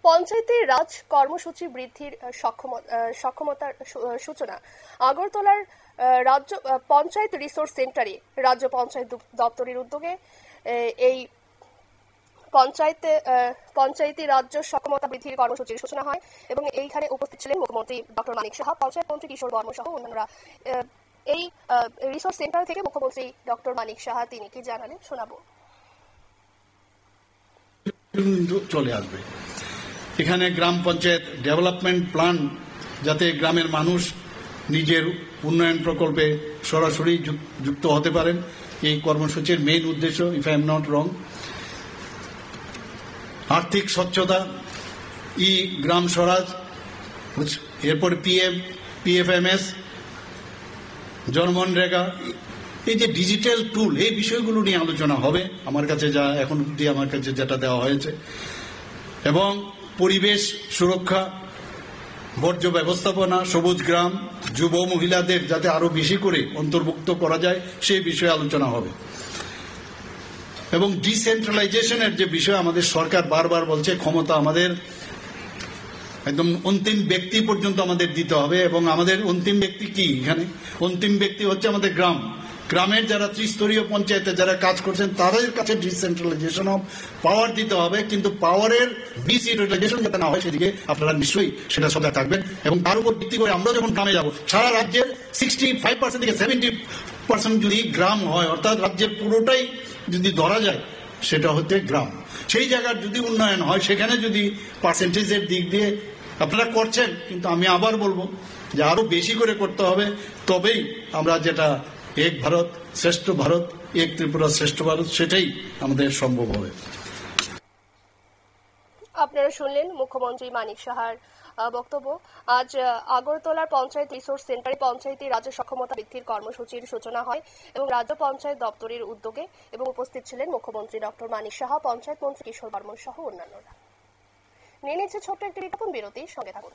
পঞ্চায়েতি রাজ কর্মসূচি বৃদ্ধির সক্ষমতার সূচনা আগরতলার রাজ্য পঞ্চায়েত রিসোর্স সেন্টারে রাজ্য পঞ্চায়েত দপ্তরের উদ্যোগে এই পঞ্চায়েতি রাজ্য সক্ষমতা বৃদ্ধির কর্মসূচির সূচনা হয় এবং এইখানে উপস্থিত ছিলেন মুখ্যমন্ত্রী ডক্টর মানিক সাহা, পঞ্চায়েত মন্ত্রী কিশোর বর্মা সহ অন্যান্যরা। এই রিসোর্স সেন্টার থেকে মুখ্যমন্ত্রী ডক্টর মানিক সাহা তিনি কি জানালেন শোনাবো। চলে আসবে এখানে গ্রাম পঞ্চায়েত ডেভেলপমেন্ট প্ল্যান, যাতে গ্রামের মানুষ নিজের উন্নয়ন প্রকল্পে সরাসরি যুক্ত হতে পারেন, এই কর্মসূচির মেইন উদ্দেশ্য, if I am not wrong. আর্থিক স্বচ্ছতা, ই গ্রাম স্বরাজ, এরপর পিএফএমএস, জনমনরেগা, এই যে ডিজিটাল টুল, এই বিষয়গুলো নিয়ে আলোচনা হবে আমার কাছে, যা এখন অব্দি আমার কাছে যেটা দেওয়া হয়েছে, এবং পরিবেশ সুরক্ষা, বর্জ্য ব্যবস্থাপনা, সবুজ গ্রাম, যুব মহিলাদের যাতে আরো বেশি করে অন্তর্ভুক্ত করা যায় সেই বিষয়ে আলোচনা হবে। এবং ডিসেন্ট্রালাইজেশনের যে বিষয়, আমাদের সরকার বারবার বলছে ক্ষমতা আমাদের একদম অন্তিম ব্যক্তি পর্যন্ত আমাদের দিতে হবে, এবং আমাদের অন্তিম ব্যক্তি কি? এখানে অন্তিম ব্যক্তি হচ্ছে আমাদের গ্রাম। গ্রামের যারা ত্রিস্তরীয় পঞ্চায়েতে যারা কাজ করছেন তাদের কাছে ডিসেন্ট্রালাইজেশন অফ পাওয়ার দিতে হবে, কিন্তু পাওয়ারের ডিসেন্ট্রালাইজেশন যাতে না হয় সেদিকে আপনারা নিশ্চয়ই সেটা সজাগ থাকবেন। এবং তার উপর ভিত্তি করে আমরা যখন গ্রামে যাব, সারা রাজ্যের 65% থেকে 70% যদি গ্রাম হয়, অর্থাৎ রাজ্যের পুরোটাই যদি ধরা যায়, সেটা হচ্ছে গ্রাম। সেই জায়গার যদি উন্নয়ন হয়, সেখানে যদি পার্সেন্টেজের দিক দিয়ে আপনারা করছেন, কিন্তু আমি আবার বলবো যে আরো বেশি করে করতে হবে, তবেই আমরা যেটা এক ভারত শ্রেষ্ঠ ভারত, এক ত্রিপুরা শ্রেষ্ঠ ভারত, সেটাই আমাদের সম্ভব হবে। আপনারা শুনলেন মুখ্যমন্ত্রী মানিক সাহার বক্তব্য। আজ আগরতলার পঞ্চায়েত রিসোর্স সেন্টারে পঞ্চায়েতি রাজ্য সক্ষমতা বৃদ্ধির কর্মসূচির সূচনা হয় এবং রাজ্য পঞ্চায়েত দপ্তরের উদ্যোগে, এবং উপস্থিত ছিলেন মুখ্যমন্ত্রী ডক্টর মানিক সাহা, পঞ্চায়েত মন্ত্রী কিশোর বর্মন সহ অন্যান্যরা। নিয়ে নিচ্ছে ছোট্ট একটি বিজ্ঞাপন বিরতি, সঙ্গে থাকুন।